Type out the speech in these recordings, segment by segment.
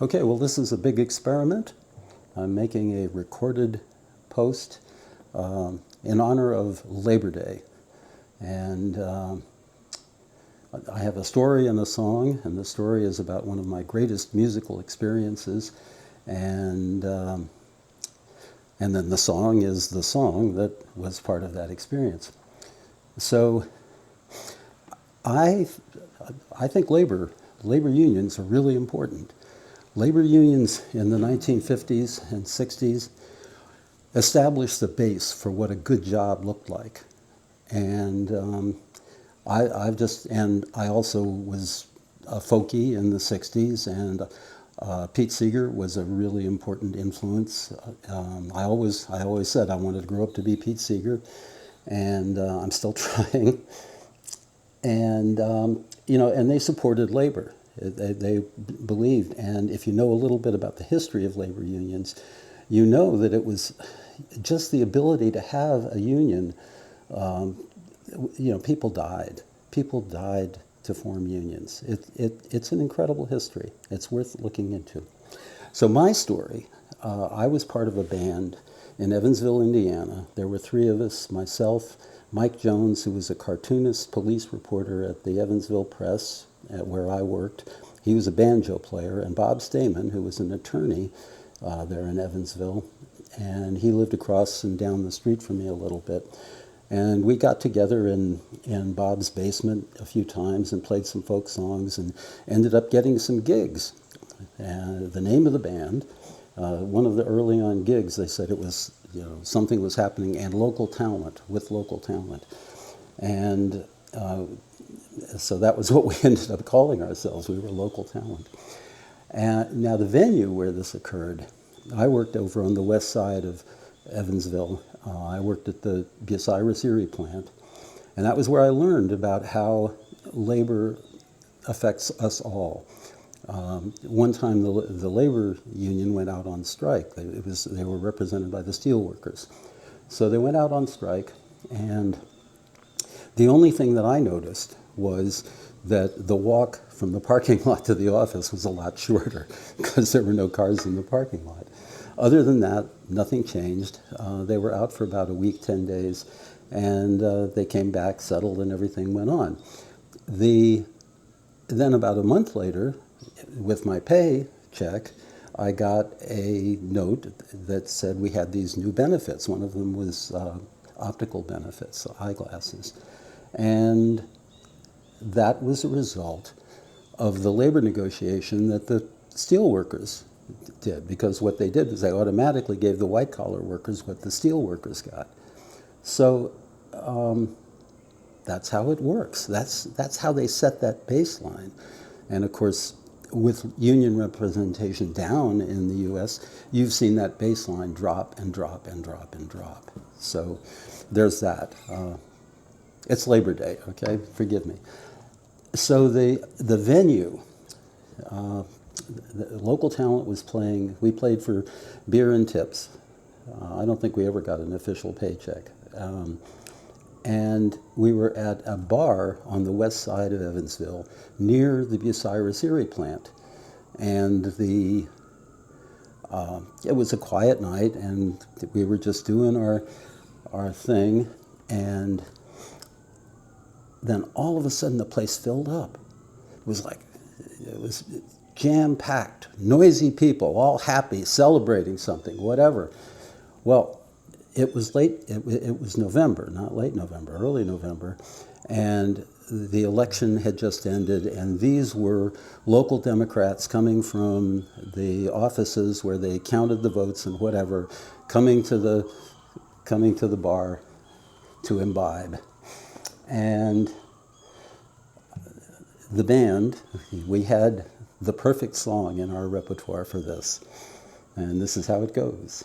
Okay, well, this is a big experiment. I'm making a recorded post in honor of Labor Day. And I have a story and a song, and the story is about one of my greatest musical experiences. And then the song is the song that was part of that experience. So I think labor unions are really important. Labor unions in the 1950s and 60s established the base for what a good job looked like. And I also was a folkie in the 60s, and Pete Seeger was a really important influence. I always said I wanted to grow up to be Pete Seeger, and I'm still trying. And and they supported labor. They believed, and if you know a little bit about the history of labor unions, you know that it was just the ability to have a union. People died. People died to form unions. It's an incredible history. It's worth looking into. So my story, I was part of a band in Evansville, Indiana. There were three of us, myself, Mike Jones, who was a cartoonist, police reporter at the Evansville Press, where I worked. He was a banjo player, and Bob Stamen, who was an attorney there in Evansville, and he lived across and down the street from me a little bit. And we got together in Bob's basement a few times and played some folk songs and ended up getting some gigs. The name of the band, one of the early on gigs, they said it was, something was happening, and local talent, with local talent. And so that was what we ended up calling ourselves. We were local talent. And now the venue where this occurred, I worked over on the west side of Evansville. I worked at the Bucyrus Erie plant. And that was where I learned about how labor affects us all. One time the labor union went out on strike. They were represented by the steelworkers. So they went out on strike, and the only thing that I noticed was that the walk from the parking lot to the office was a lot shorter because there were no cars in the parking lot. Other than that, nothing changed. They were out for about a week, 10 days, and they came back, settled, and everything went on. Then about a month later, with my pay check, I got a note that said we had these new benefits. One of them was optical benefits, eyeglasses. And that was a result of the labor negotiation that the steelworkers did, because what they did was they automatically gave the white-collar workers what the steel workers got. So that's how it works. That's how they set that baseline. And of course, with union representation down in the U.S., you've seen that baseline drop and drop and drop and drop. So there's that. It's Labor Day, okay? Forgive me. So the venue, the local talent was playing. We played for beer and tips. I don't think we ever got an official paycheck. And we were at a bar on the west side of Evansville near the Bucyrus Erie plant. And it was a quiet night, and we were just doing our thing. And then all of a sudden the place filled up. It was jam-packed, noisy people, all happy, celebrating something, whatever. Well, it was November, not late November, early November, and the election had just ended, and these were local Democrats coming from the offices where they counted the votes and whatever, coming to the bar to imbibe. And the band, we had the perfect song in our repertoire for this, and this is how it goes.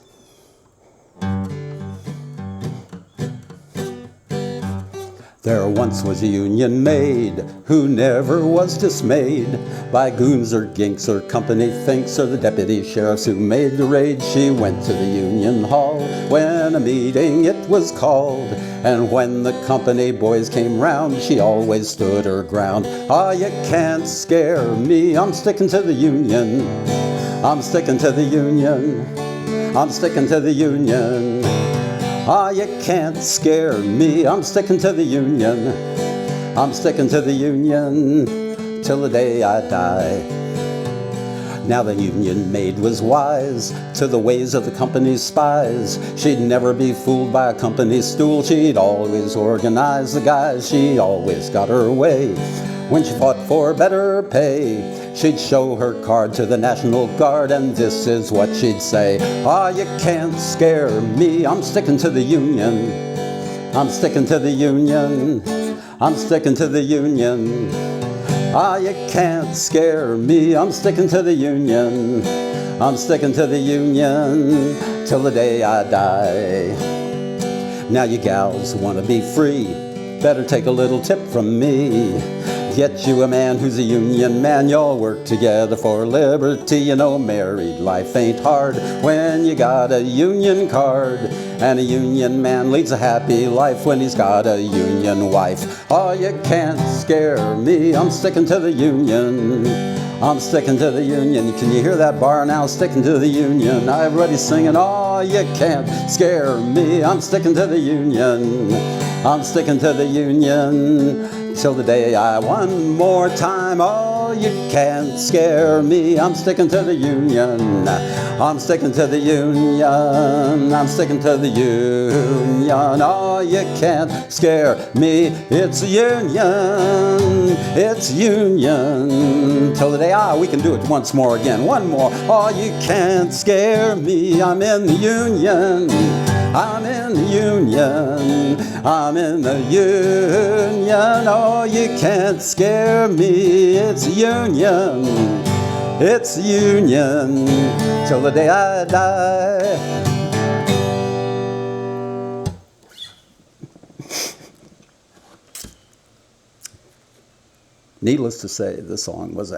There once was a union maid who never was dismayed by goons or ginks or company thinks or the deputy sheriffs who made the raid. She went to the union hall when a meeting it was called, and when the company boys came round, she always stood her ground. Ah, you can't scare me, I'm sticking to the union. I'm sticking to the Union. I'm sticking to the Union. Ah, you can't scare me. I'm sticking to the Union. I'm sticking to the Union till the day I die. Now the Union maid was wise to the ways of the company's spies. She'd never be fooled by a company stool. She'd always organize the guys. She always got her way. When she fought for better pay, she'd show her card to the National Guard, and this is what she'd say. Ah, you can't scare me. I'm sticking to the Union. I'm sticking to the Union. I'm sticking to the Union. Ah, you can't scare me. I'm sticking to the Union. I'm sticking to the Union till the day I die. Now you gals want to be free. Better take a little tip from me. Get you a man who's a union man. Y'all work together for liberty. You know, married life ain't hard when you got a union card. And a union man leads a happy life when he's got a union wife. Oh, you can't scare me. I'm sticking to the Union. I'm sticking to the Union. Can you hear that bar now? Sticking to the Union. Everybody's singing, oh, you can't scare me. I'm sticking to the Union. I'm sticking to the Union till the day I, one more time, oh, you can't scare me. I'm sticking to the Union. I'm sticking to the Union. I'm sticking to the Union. Oh, you can't scare me. It's Union. It's Union till the day we can do it once more again. One more. Oh, you can't scare me. I'm in the Union. I'm in the Union. I'm in the Union. Oh, you can't scare me. It's Union. It's Union till the day I die. Needless to say, the song was